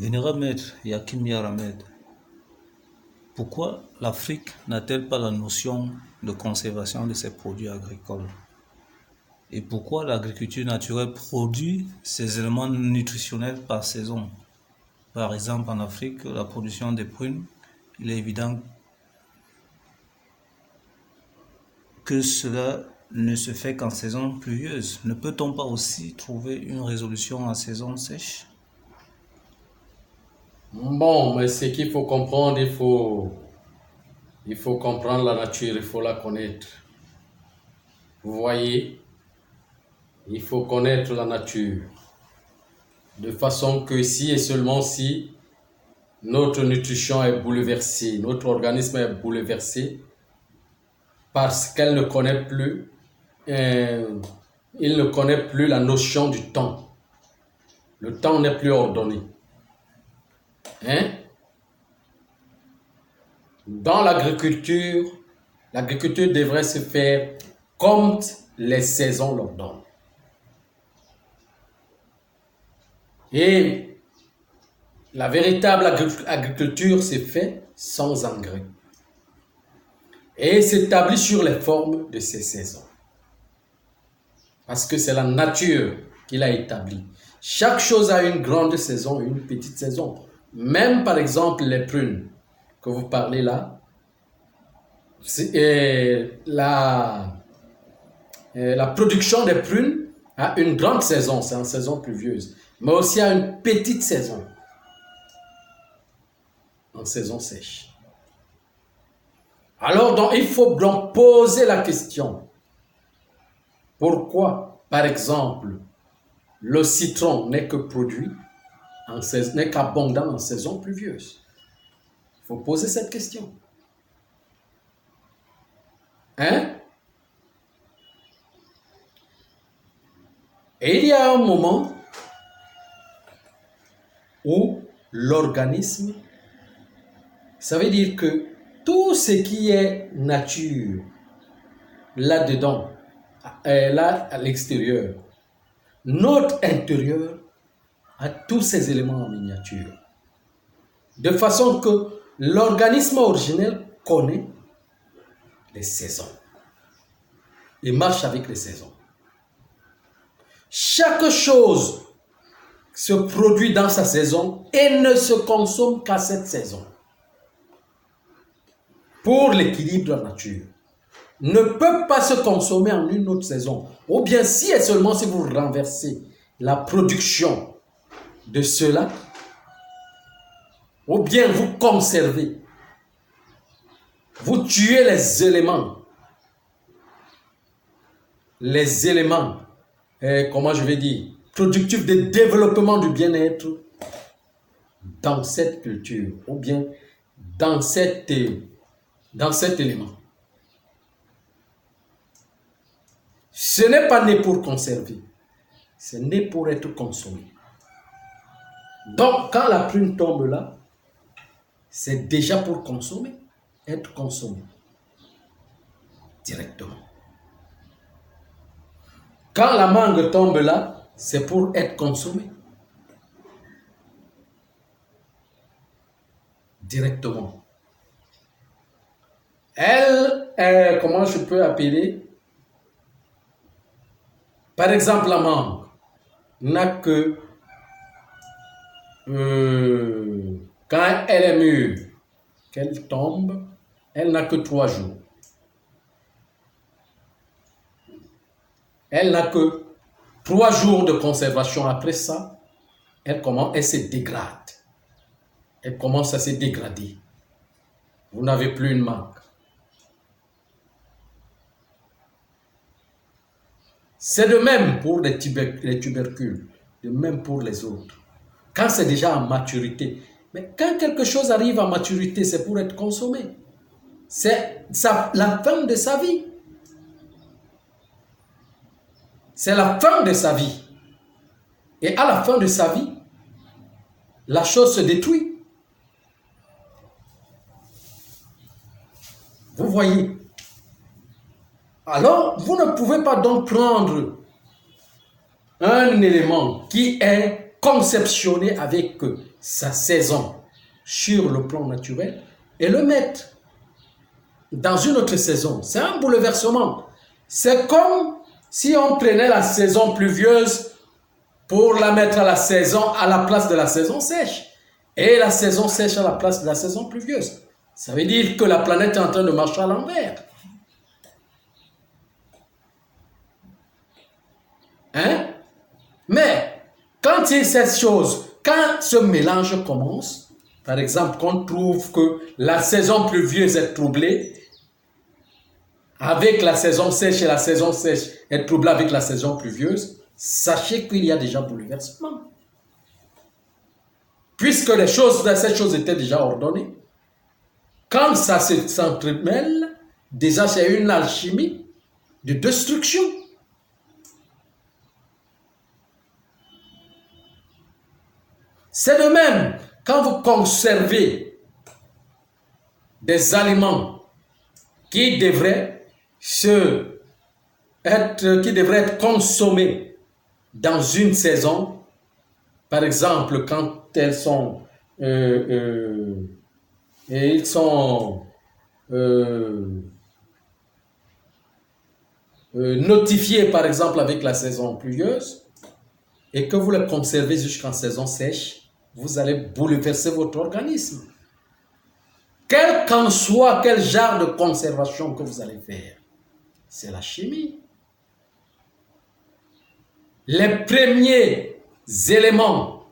Vénérables maître Yakim Yaramed, pourquoi l'Afrique n'a-t-elle pas la notion de conservation de ses produits agricoles? Et pourquoi l'agriculture naturelle produit ses éléments nutritionnels par saison? Par exemple, en Afrique, la production des prunes, il est évident que cela ne se fait qu'en saison pluvieuse. Ne peut-on pas aussi trouver une résolution en saison sèche? Bon, mais ce qu'il faut comprendre, il faut comprendre la nature, il faut la connaître. Vous voyez, il faut connaître la nature. De façon que si et seulement si notre nutrition est bouleversée, notre organisme est bouleversé, parce qu'elle ne connaît plus, il ne connaît plus la notion du temps. Le temps n'est plus ordonné. Hein? Dans l'agriculture devrait se faire comme les saisons l'ordonnent. Et la véritable agriculture se fait sans engrais et s'établit sur les formes de ces saisons. Parce que c'est la nature qui l'a établi. Chaque chose a une grande saison et une petite saison. Même par exemple les prunes que vous parlez là, la production des prunes a une grande saison, c'est en saison pluvieuse, mais aussi a une petite saison, en saison sèche. Alors donc, il faut donc poser la question, pourquoi par exemple le citron n'est que produit, n'est qu'abondant en saison pluvieuse? Il faut poser cette question. Hein? Et il y a un moment où l'organisme, ça veut dire que tout ce qui est nature, là-dedans, là à l'extérieur, notre intérieur a tous ces éléments en miniature. De façon que l'organisme originel connaît les saisons et marche avec les saisons. Chaque chose se produit dans sa saison et ne se consomme qu'à cette saison. Pour l'équilibre de la nature, ne peut pas se consommer en une autre saison. Ou bien si et seulement si vous renversez la production de cela, ou bien vous conservez, vous tuez les éléments, comment je vais dire, productifs de développement du bien-être dans cette culture, ou bien dans cet élément. Ce n'est pas né pour conserver, c'est né pour être consommé. Donc, quand la prune tombe là, c'est déjà pour consommer, être consommé directement. Quand la mangue tombe là, c'est pour être consommé directement. Elle, comment je peux appeler? Par exemple, la mangue n'a que, quand elle est mûre, qu'elle tombe, elle n'a que 3 jours. Elle n'a que 3 jours de conservation. Après ça, elle se dégrade. Elle commence à se dégrader. Vous n'avez plus une mangue. C'est de même pour les tubercules, de même pour les autres. Quand c'est déjà en maturité, mais quand quelque chose arrive à maturité, c'est pour être consommé. C'est la fin de sa vie. C'est la fin de sa vie. Et à la fin de sa vie, la chose se détruit. Vous voyez? Alors, vous ne pouvez pas donc prendre un élément qui est conceptionner avec sa saison sur le plan naturel et le mettre dans une autre saison. C'est un bouleversement. C'est comme si on prenait la saison pluvieuse pour la mettre à la place de la saison sèche. Et la saison sèche à la place de la saison pluvieuse. Ça veut dire que la planète est en train de marcher à l'envers. Hein? Mais quand il y a cette chose, quand ce mélange commence, par exemple, qu'on trouve que la saison pluvieuse est troublée avec la saison sèche et la saison sèche est troublée avec la saison pluvieuse, sachez qu'il y a déjà bouleversement. Puisque ces choses étaient déjà ordonnées, quand ça s'entremêle, déjà c'est une alchimie de destruction. C'est de même, quand vous conservez des aliments qui devraient être consommés dans une saison, par exemple, quand elles sont notifiés, par exemple, avec la saison pluvieuse, et que vous les conservez jusqu'en saison sèche, vous allez bouleverser votre organisme. Quel qu'en soit, quel genre de conservation que vous allez faire, c'est la chimie. Les premiers éléments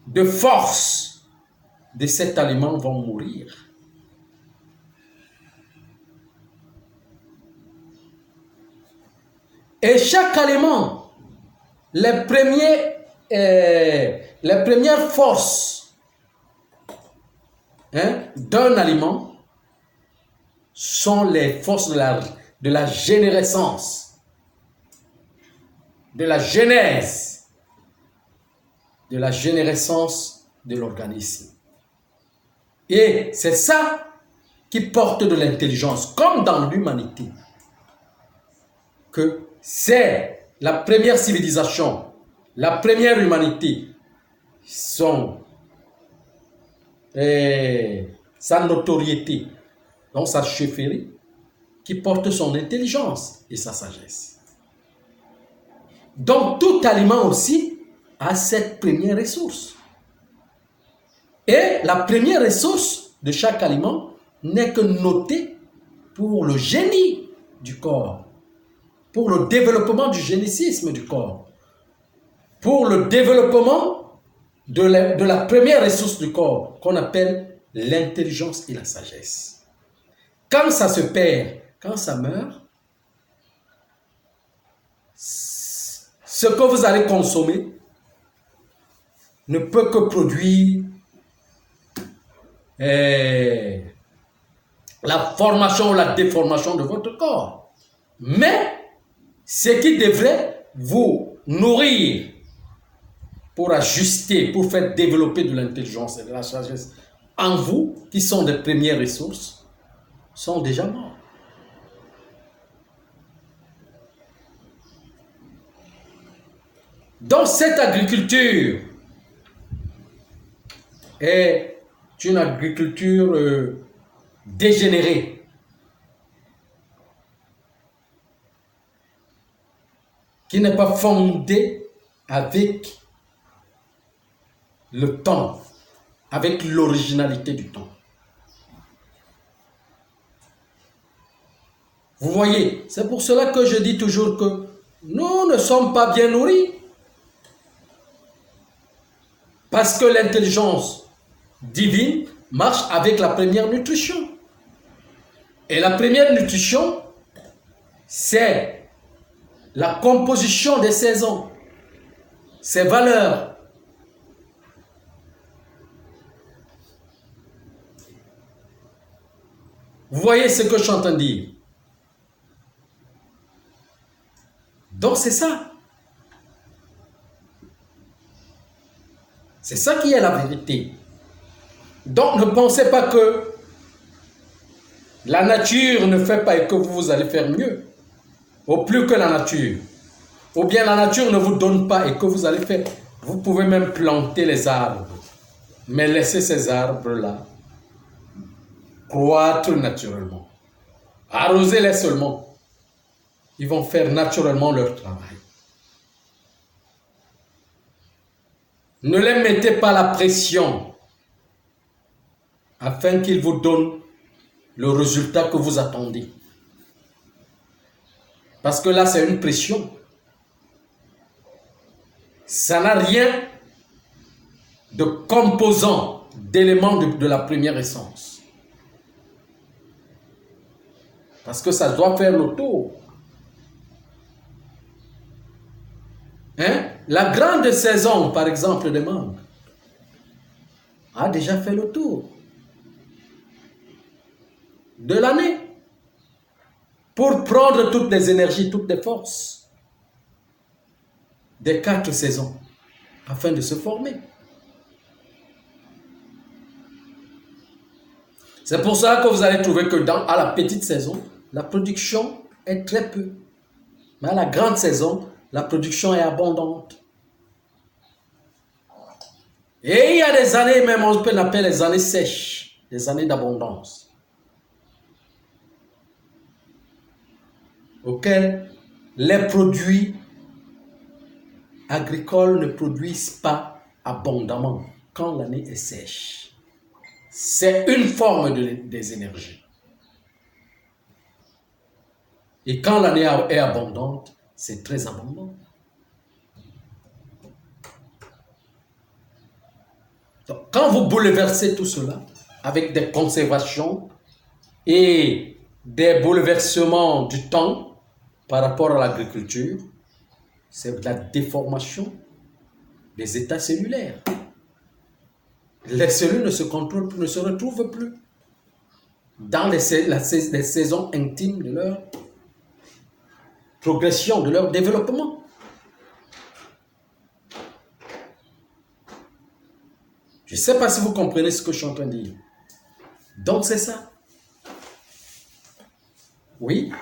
de force de cet aliment vont mourir. Et chaque aliment, les premières forces d'un aliment sont les forces de la générescence, de la genèse, de la générescence de l'organisme. Et c'est ça qui porte de l'intelligence, comme dans l'humanité, que c'est la première civilisation, la première humanité, sa notoriété, donc sa chefferie, qui porte son intelligence et sa sagesse. Donc tout aliment aussi a cette première ressource. Et la première ressource de chaque aliment n'est que notée pour le génie du corps, pour le développement du génicisme du corps, pour le développement de la première ressource du corps qu'on appelle l'intelligence et la sagesse. Quand ça se perd, quand ça meurt, ce que vous allez consommer ne peut que produire la formation ou la déformation de votre corps. Mais ce qui devrait vous nourrir pour ajuster, pour faire développer de l'intelligence et de la sagesse en vous, qui sont des premières ressources, sont déjà morts. Donc cette agriculture est une agriculture dégénérée, qui n'est pas fondée avec le temps, avec l'originalité du temps. Vous voyez, c'est pour cela que je dis toujours que nous ne sommes pas bien nourris. Parce que l'intelligence divine marche avec la première nutrition. Et la première nutrition, c'est la composition des saisons, ses valeurs. Vous voyez ce que je suis en train de dire? Donc c'est ça. C'est ça qui est la vérité. Donc ne pensez pas que la nature ne fait pas et que vous allez faire mieux. Au plus que la nature. ou bien la nature ne vous donne pas et que vous allez faire, vous pouvez même planter les arbres, mais laissez ces arbres-là croître naturellement. Arrosez-les seulement. Ils vont faire naturellement leur travail. Ne les mettez pas la pression afin qu'ils vous donnent le résultat que vous attendez. Parce que là, c'est une pression. Ça n'a rien de composant, d'éléments de la première essence. Parce que ça doit faire le tour. Hein? La grande saison, par exemple, des mangues, a déjà fait le tour de l'année pour prendre toutes les énergies, toutes les forces des 4 saisons afin de se former. C'est pour ça que vous allez trouver que à la petite saison, la production est très peu. Mais à la grande saison, la production est abondante. Et il y a des années, même on peut l'appeler les années sèches, des années d'abondance, auxquelles les produits agricoles ne produisent pas abondamment quand l'année est sèche. C'est une forme des énergies. Et quand l'année est abondante, c'est très abondant. Donc, quand vous bouleversez tout cela avec des conservations et des bouleversements du temps par rapport à l'agriculture, c'est la déformation des états cellulaires. Les cellules ne se contrôlent plus, ne se retrouvent plus dans les saisons intimes de leur progression, de leur développement. Je ne sais pas si vous comprenez ce que je suis en train de dire. Donc c'est ça. Oui.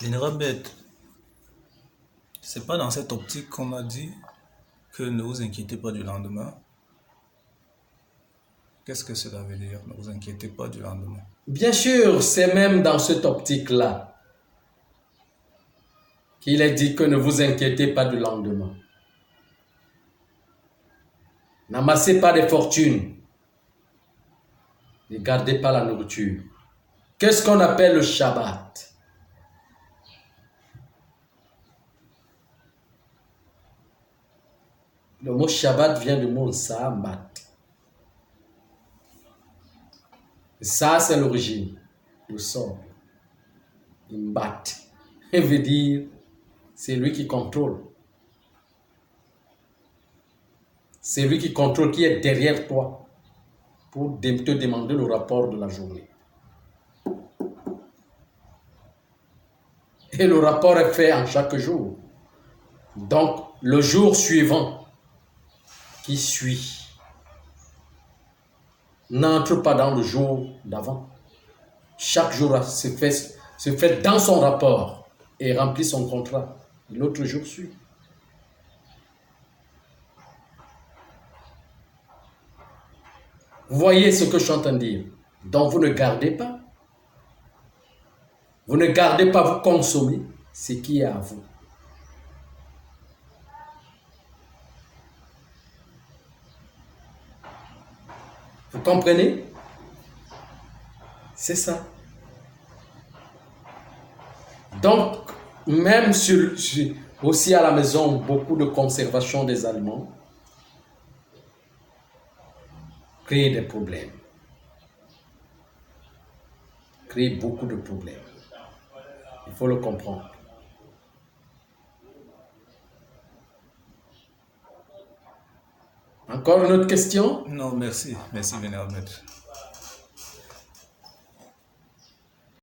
Général Bête, c'est pas dans cette optique qu'on m'a dit que ne vous inquiétez pas du lendemain. Qu'est-ce que cela veut dire? Ne vous inquiétez pas du lendemain. Bien sûr, c'est même dans cette optique-là qu'il est dit que ne vous inquiétez pas du lendemain. N'amassez pas des fortunes. Ne gardez pas la nourriture. Qu'est-ce qu'on appelle le Shabbat? Le mot Shabbat vient du mot Sabat. Ça, c'est l'origine. Le sort. Imbat. Il veut dire, c'est lui qui contrôle. C'est lui qui contrôle, qui est derrière toi pour te demander le rapport de la journée. Et le rapport est fait en chaque jour. Donc, le jour suivant qui suit n'entre pas dans le jour d'avant. Chaque jour se fait dans son rapport et remplit son contrat. L'autre jour suit. Vous voyez ce que je suis en train de dire. Donc vous ne gardez pas. Vous ne gardez pas, vous consommez ce qui est à vous. Vous comprenez? C'est ça. Donc, même aussi à la maison, beaucoup de conservation des aliments crée des problèmes. Crée beaucoup de problèmes. Il faut le comprendre. Encore une autre question? Non, merci. Merci, Vénérable Maître.